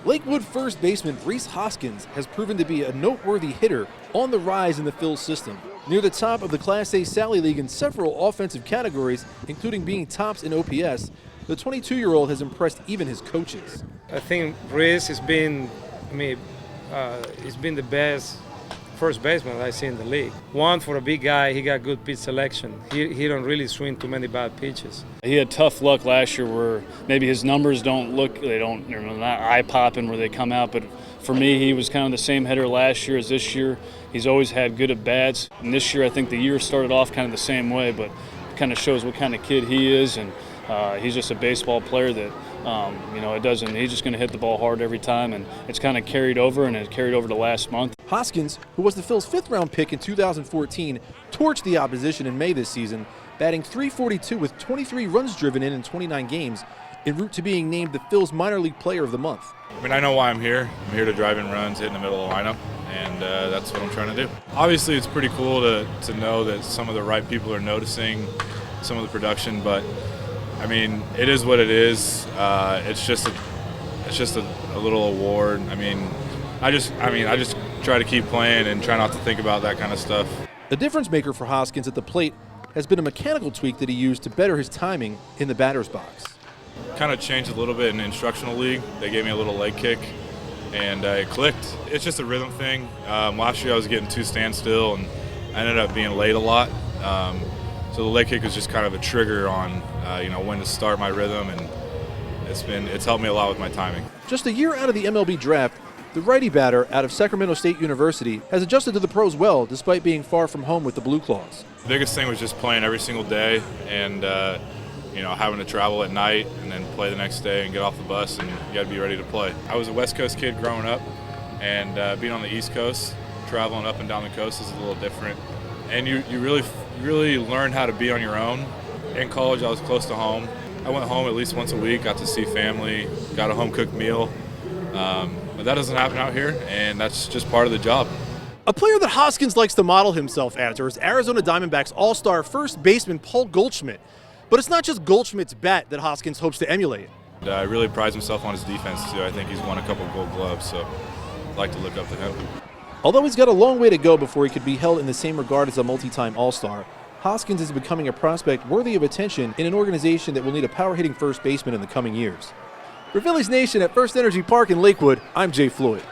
Lakewood first baseman Rhys Hoskins has proven to be a noteworthy hitter on the rise in the Phillies system. Near the top of the Class A Sally League in several offensive categories, including being tops in OPS, the 22-year-old has impressed even his coaches. I think Rhys has been, he's been the best first baseman I've seen in the league. One, for a big guy, he got good pitch selection. He don't really swing too many bad pitches. He had tough luck last year where maybe his numbers they're not eye-popping where they come out, but for me, he was kind of the same hitter last year as this year. He's always had good at-bats, and this year I think the year started off kind of the same way, but it kind of shows what kind of kid he is, and he's just a baseball player that, he's just going to hit the ball hard every time, and it's kind of carried over, and it carried over to last month. Hoskins, who was the Phil's fifth-round pick in 2014, torched the opposition in May this season, batting .342 with 23 runs driven in 29 games, en route to being named the Phil's minor league player of the month. I know why I'm here. I'm here to drive in runs, hit in the middle of the lineup, and that's what I'm trying to do. Obviously, it's pretty cool to know that some of the right people are noticing some of the production, but it is what it is. It's just a little award. I just try to keep playing and try not to think about that kind of stuff. The difference maker for Hoskins at the plate has been a mechanical tweak that he used to better his timing in the batter's box. Kind of changed a little bit in the instructional league. They gave me a little leg kick, and it clicked. It's just a rhythm thing. Last year I was getting too standstill, and I ended up being late a lot. So the leg kick was just kind of a trigger on when to start my rhythm, and it's helped me a lot with my timing. Just a year out of the MLB draft, the righty batter out of Sacramento State University has adjusted to the pros well despite being far from home with the Blue Claws. The biggest thing was just playing every single day and having to travel at night and then play the next day and get off the bus, and you got to be ready to play. I was a West Coast kid growing up, and being on the East Coast, traveling up and down the coast is a little different. And you really learn how to be on your own. In college, I was close to home. I went home at least once a week, got to see family, got a home-cooked meal. But that doesn't happen out here, and that's just part of the job. A player that Hoskins likes to model himself after is Arizona Diamondbacks all-star first baseman Paul Goldschmidt. But it's not just Goldschmidt's bat that Hoskins hopes to emulate. He really prides himself on his defense, too. I think he's won a couple Gold Gloves, so I'd like to look up to him. Although he's got a long way to go before he could be held in the same regard as a multi-time all-star, Hoskins is becoming a prospect worthy of attention in an organization that will need a power-hitting first baseman in the coming years. For Phillies Nation at First Energy Park in Lakewood, I'm Jay Floyd.